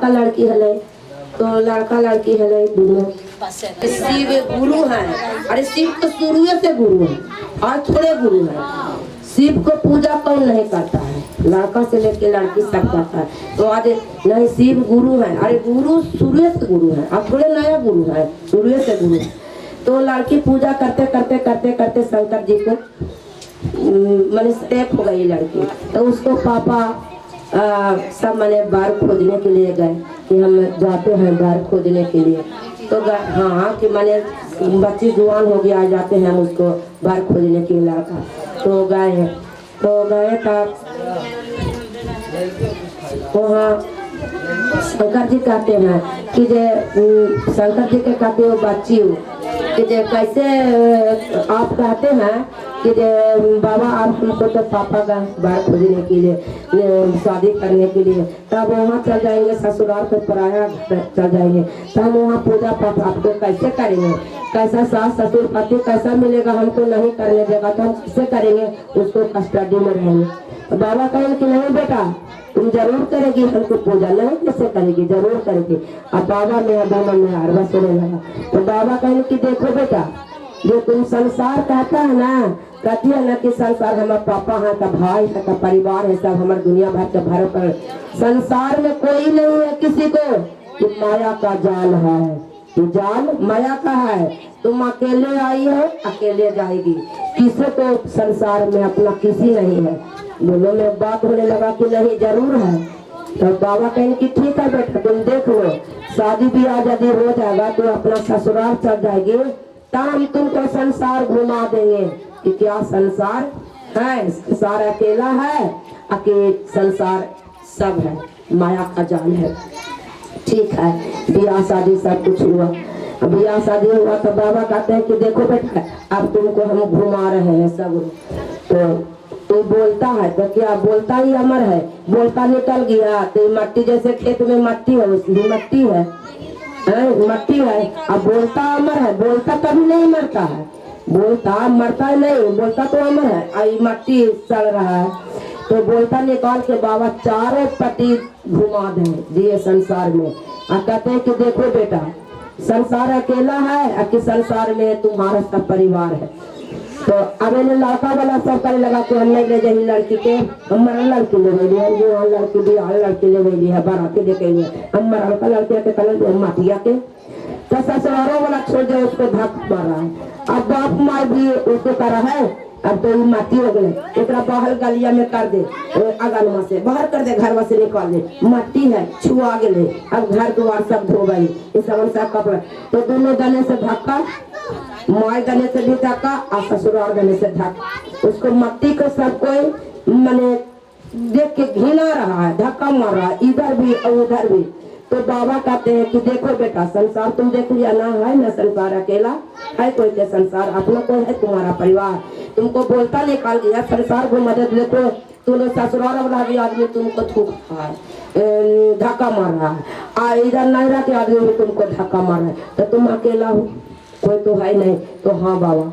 लड़का लड़की है तो लड़का लड़की है दोनों शिव गुरु है। अरे शिव तो शुरू से गुरु है और थोड़े गुरु है। शिव को पूजा कौन नहीं करता है, लड़का से लेके लड़की सब करता है। तो आज नहीं शिव गुरु है। अरे गुरु शुरू से गुरु है, अब थोड़े नया गुरु है, शुरू से गुरु है। तो लड़की पूजा करते करते करते करते शंकर जी को मैंने स्टेप हो गई लड़की। तो उसको पापा सब मैंने बार खोजने के लिए गए कि हम जाते हैं बार खोजने के लिए। तो हाँ कि मैंने बच्ची जुआन हो गया, जाते हैं हम उसको बार खोजने के लिए लड़का। तो गए हैं, तो गए तब वहाँ शंकर जी कहते हैं कि शंकर जी के कहते हो बच्ची हो कि कैसे आप कहते हैं कि बाबा आप हमको तो पापा का बार खोजने के लिए शादी करने के लिए, तब वहाँ चल जाएंगे ससुराल को पराया चल जाएंगे, तब वहाँ पूजा पाठ आपको कैसे करेंगे, कैसा सास ससुर पति कैसा मिलेगा, हमको नहीं करने देगा तो हम कैसे करेंगे, उसको कस्टडी में रहेंगे। तो बाबा कहेंगे कि नहीं बेटा तुम जरूर करेगी हमको पूजा, नहीं कैसे करेगी, जरूर करेगी। अब बाबा में दोनों में हरवा सोने लगा। तो बाबा कहेंगे कि देखो बेटा जो तुम संसार कहता है ना, कहती है ना कि संसार हमारे पापा है का भाई है का परिवार है, सब हमारे दुनिया भर के भर पर संसार में कोई नहीं है किसी को, कि माया का जाल है, ये जाल माया का है। तुम अकेले आई हो अकेले जाएगी, किसी को संसार में अपना किसी नहीं है। दोनों में बात होने लगा कि नहीं जरूर है। तो बाबा कहेंगे कि ठीक है बेटा तुम देख लो, शादी ब्याह यदि हो जाएगा तो अपना ससुराल चल जाएगी, तब हम तुमको संसार घुमा देंगे कि क्या संसार है, संसार अकेला है, अकेले संसार सब है, माया का जाल है। ठीक है, ब्याह शादी सब कुछ हुआ। ब्याह शादी हुआ तो बाबा कहते हैं कि देखो बेटा अब तुमको हम घुमा रहे हैं सब। तो बोलता है तो क्या बोलता ही अमर है, बोलता निकल गया तो मट्टी जैसे खेत में मट्टी है उसकी मट्टी है, मट्टी है। अब बोलता अमर है, बोलता कभी नहीं मरता है, बोलता मरता नहीं, बोलता तो अमर है। आई मट्टी सड़ रहा है तो बोलता निकाल के बाबा चारों पट्टी घुमा दिए संसार में। कहते हैं कि देखो बेटा संसार अकेला है कि संसार में तुम्हारा सब परिवार है। तो अब इन्हें लड़का वाला सब करे लगा कि हम नहीं ले जाए लड़की के, हमारा लड़की ले गई है, जो लड़की भी लड़की ले गई है बाराती लेके गए हमारा लड़का लड़के के कल माटिया के। तो ससुरालों वाला छोड़ दे उसको धक मार रहा है। अब बाप मार भी उसको करा है, अब तो माटी हो गए एक बाहर गलिया में कर दे, अगनमा से बाहर कर दे, घर से निकाल दे, मट्टी है छुआ गए। अब घर द्वार सब धो गई, इस सब कपड़ा। तो दोनों गले से धक्का, माए गले से भी धक्का और ससुराल गले से धक्का। उसको मट्टी को सब कोई मैंने देख के घिना रहा है, धक्का मार रहा है इधर भी और उधर भी। तो बाबा कहते हैं कि देखो बेटा संसार तुम देख लिया ना, है ना संसार अकेला है, कोई के संसार अपना कोई है, तुम्हारा परिवार तुमको बोलता निकाल गया संसार को मदद। देखो तुमने ससुराल वाला भी आदमी तुमको थूक रहा है, धक्का मार रहा है, इधर नायरा के आदमी भी तुमको धक्का मार रहा है, तो तुम अकेला हो, कोई तो है नहीं। तो हाँ बाबा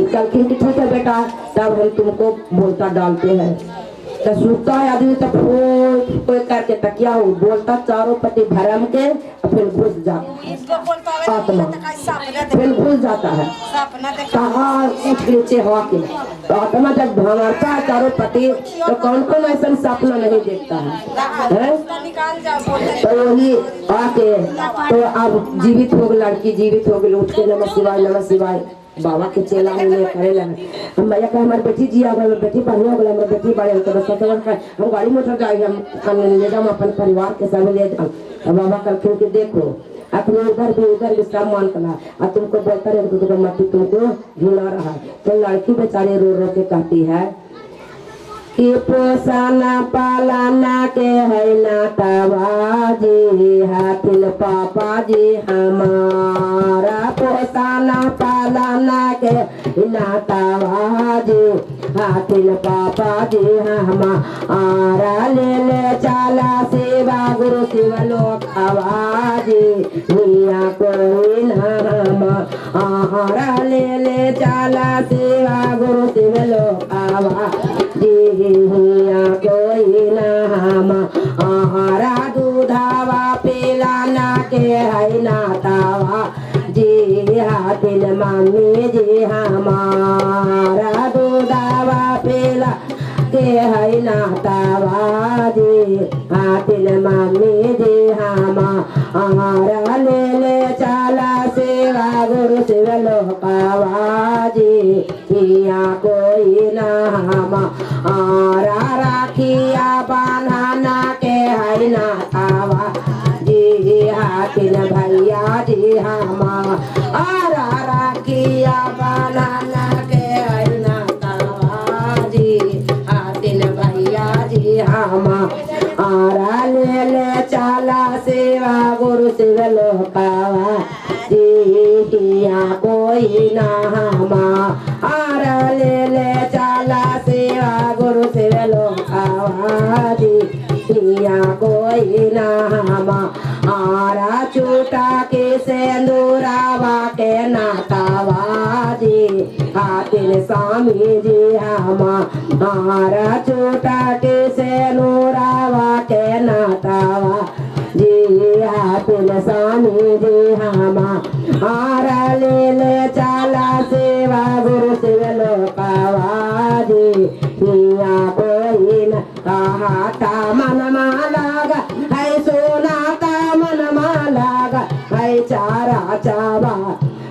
कलखिन की ठीक है बेटा तब हम तुमको बोलता डालते हैं। तो सूखता है आदमी तो कोई करके तकिया हो बोलता चारों पट्टी भरम के फिर घुस जाता है आत्मा, फिर घुस जाता है कहाँ उठ नीचे हवा के। तो आत्मा जब भंगड़ता है चारों पट्टी तो कौन कौन ऐसा सपना नहीं देखता है? तो वही आके तो अब जीवित हो गई लड़की, जीवित हो गई, उठ के नमः शिवाय बाबा के चेला में करे लगे। हम भैया कहे हमारी बेटी जी आ गई, बेटी बढ़िया हो गई, हमारी बेटी बड़े तो बस हम गाड़ी मोटर जाए, हम ले जाओ अपन परिवार के सब ले जाओ। अब बाबा कल के देखो अपने उधर भी सब मान कला और तुमको बोलता रहे तुमको मट्टी तुमको घिना रहा है। तो लड़की बेचारी रो रो के कहती है कि पोसाना पालाना के है नाताबाजी, हाथिल पापा जी हमारा पोसाना पालाना के नाताबाजी, हाथिल पापा जी हमारा ले ले चाला सेवा गुरु शिवलोक आवाजी हिया कोई नाम आहारा ले चाला सेवा गुरु शिवलोक आवाजी हिया कोई नाम आहारा दूधावा पिलाना के है नातावा जी हाथिन मामी जी हमारा दूधावा पिला के है नातावा जी हाथिन मामी जी हमारा ले चाला सेवा गुरु शिवलोकावा जी हिया कोई नाम आरा राखिया बान्हाना के है नातावा जी हाथिन भैया जी हमारा राखिया बान्हाना के है नातावा जी हाथिन भैया जी हमारा ले चाला सेवा गुरु शिवलोकावा जी हिया कोई नाम आरा ले चाला सेवा गुरु शिवलोकावा जी हिया कोई नाम आरा चूटा के सेंदूरावा के नातावा जी हाथिन स्वामी जी हमारा चूटा के सेंदूरावा के नातावा जी हाथिन स्वामी जी हमारा ले चाला सेवा गुरु शिवलोकावा जी हिया कोई न कहाता मन मालागा है सोनाता मन मालागा है चारा चावा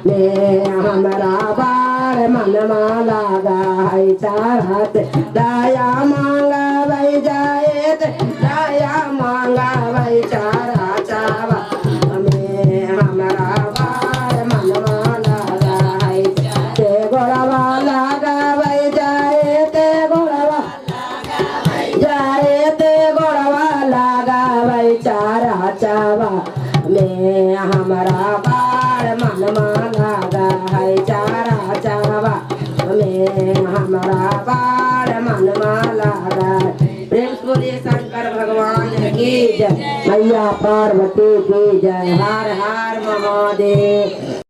में हमरा बार मन मालागा है चारा दया मांगा वही जाए दया मांगा वही चारा चावा में हमरा बार मन मालागा है ते गोड़वा लागा वही जाए ते गोड़वा जाए ते गोड़वा लागा वही चारा चावा में हमरा बार मन मालागा है चारा चावा में हमरा बार मन मालागा। प्रेम से बोलिए शंकर भगवान की जय, मैया पार्वती की जय। हर हर महादेव।